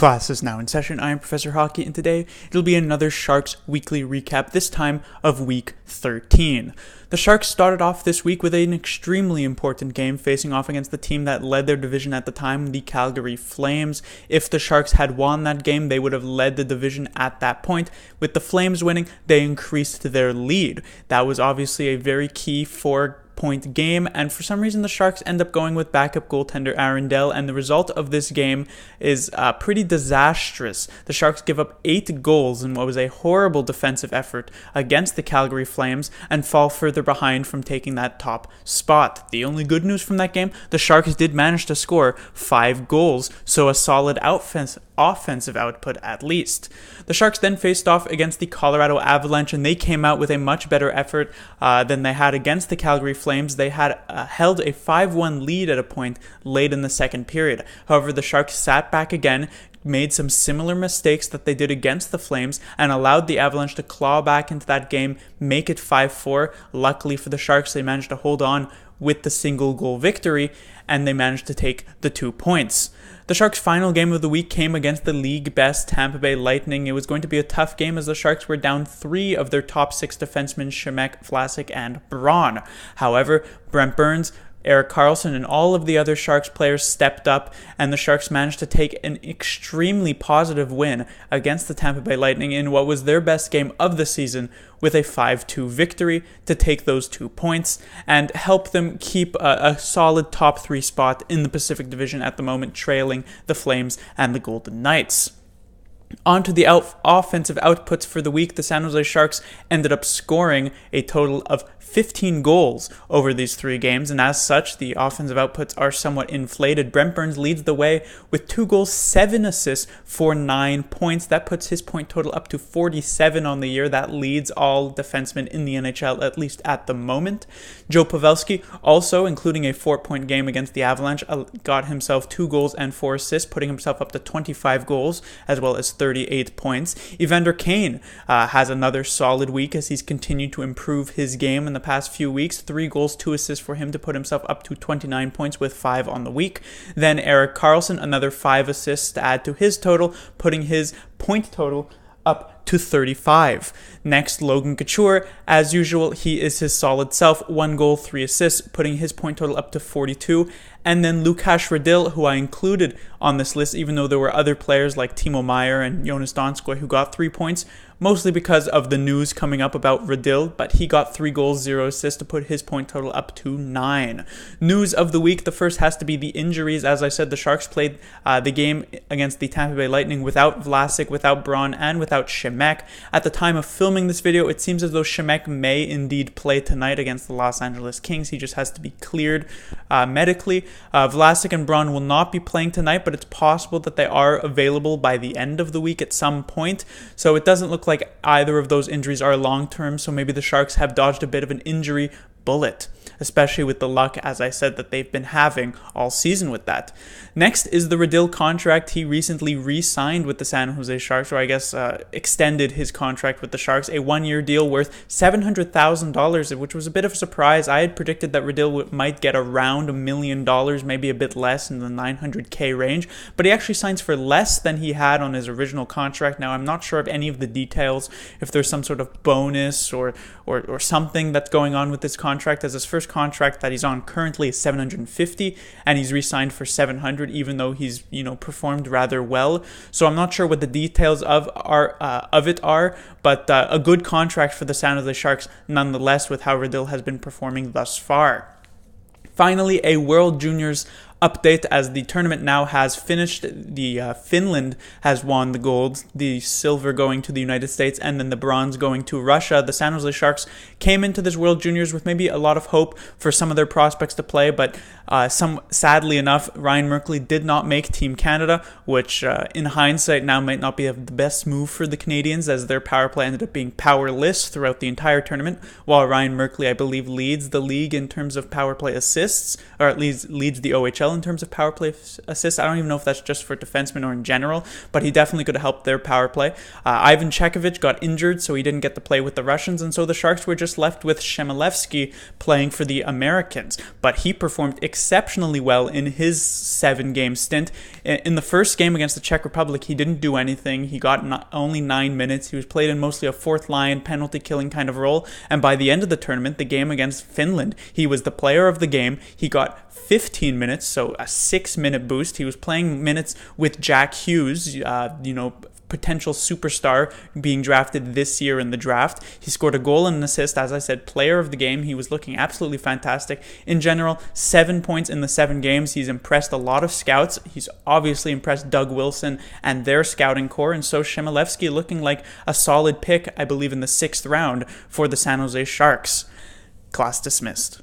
Class is now in session. I am Professor Hockey, and today it'll be another Sharks weekly recap, this time of Week 13. The Sharks started off this week with an extremely important game, facing off against the team that led their division at the time, the Calgary Flames. If the Sharks had won that game, they would have led the division at that point. With the Flames winning, they increased their lead. That was obviously a very key four-point game, and for some reason the Sharks end up going with backup goaltender Aaron Dell, and the result of this game is pretty disastrous. The Sharks give up 8 goals in what was a horrible defensive effort against the Calgary Flames and fall further behind from taking that top spot. The only good news from that game, the Sharks did manage to score 5 goals, so a solid offensive output at least. The Sharks then faced off against the Colorado Avalanche, and they came out with a much better effort than they had against the Calgary Flames. They had held a 5-1 lead at a point late in the second period. However, the Sharks sat back again, made some similar mistakes that they did against the Flames, and allowed the Avalanche to claw back into that game, make it 5-4. Luckily for the Sharks, they managed to hold on with the single goal victory, and they managed to take the 2 points. The Sharks' final game of the week came against the league best Tampa Bay Lightning. It was going to be a tough game as the Sharks were down 3 of their top 6 defensemen, Shemek, Vlasic, and Braun. However, Brent Burns, Erik Karlsson, and all of the other Sharks players stepped up, and the Sharks managed to take an extremely positive win against the Tampa Bay Lightning in what was their best game of the season, with a 5-2 victory to take those 2 points and help them keep a solid top 3 spot in the Pacific Division at the moment, trailing the Flames and the Golden Knights. On to the offensive outputs for the week. The San Jose Sharks ended up scoring a total of 15 goals over these 3 games, and as such, the offensive outputs are somewhat inflated. Brent Burns leads the way with 2 goals, 7 assists for 9 points. That puts his point total up to 47 on the year. That leads all defensemen in the NHL, at least at the moment. Joe Pavelski, also including a 4-point game against the Avalanche, got himself 2 goals and 4 assists, putting himself up to 25 goals, as well as 38 points. Evander Kane has another solid week as he's continued to improve his game in the past few weeks. 3 goals, 2 assists for him to put himself up to 29 points with 5 on the week. Then Erik Karlsson, another 5 assists to add to his total, putting his point total up to 35. Next, Logan Couture. As usual, he is his solid self. 1 goal, 3 assists, putting his point total up to 42. And then Lukáš Radil, who I included on this list, even though there were other players like Timo Meier and Jonas Donskoy who got 3 points, mostly because of the news coming up about Radil, but he got 3 goals, 0 assists to put his point total up to 9. News of the week, the first has to be the injuries. As I said, the Sharks played the game against the Tampa Bay Lightning without Vlasic, without Braun, and without Shemek. At the time of filming this video, it seems as though Shemek may indeed play tonight against the Los Angeles Kings. He just has to be cleared medically. Vlasic and Braun will not be playing tonight, but it's possible that they are available by the end of the week at some point. So it doesn't look like either of those injuries are long-term, so maybe the Sharks have dodged a bit of an injury bullet, especially with the luck, as I said, that they've been having all season with that. Next is the Radil contract. He recently re-signed with the San Jose Sharks, or I guess extended his contract with the Sharks, a 1-year deal worth $700,000, which was a bit of a surprise. I had predicted that Radil might get around $1 million, maybe a bit less in the $900K range, but he actually signs for less than he had on his original contract. Now, I'm not sure of any of the details, if there's some sort of bonus or something that's going on with this contract, as his first contract that he's on currently is $750, and he's re-signed for $700, even though he's performed rather well. So I'm not sure what the details of it are, but a good contract for the San Jose Sharks nonetheless, with how Radil has been performing thus far. Finally, a World Juniors update, as the tournament now has finished. The Finland has won the gold, the silver going to the United States, and then the bronze going to Russia. The San Jose Sharks came into this World Juniors with maybe a lot of hope for some of their prospects to play, but sadly enough, Ryan Merkley did not make Team Canada, which in hindsight now might not be the best move for the Canadians, as their power play ended up being powerless throughout the entire tournament, while Ryan Merkley, I believe, leads the league in terms of power play assists, or at least leads the OHL well in terms of power play assists. I don't even know if that's just for defensemen or in general, but he definitely could have helped their power play. Ivan Chekovich got injured, so he didn't get to play with the Russians, and so the Sharks were just left with Chmelevski playing for the Americans. But he performed exceptionally well in his 7-game stint. In the first game against the Czech Republic, he didn't do anything. He got only 9 minutes. He was played in mostly a fourth line, penalty killing kind of role. And by the end of the tournament, the game against Finland, he was the player of the game. He got 15 minutes, so a 6-minute boost. He was playing minutes with Jack Hughes, potential superstar being drafted this year in the draft. He scored a goal and an assist. As I said, player of the game. He was looking absolutely fantastic. In general, 7 points in the 7 games. He's impressed a lot of scouts. He's obviously impressed Doug Wilson and their scouting core, and so Chmelevski looking like a solid pick, I believe, in the 6th round for the San Jose Sharks. Class dismissed.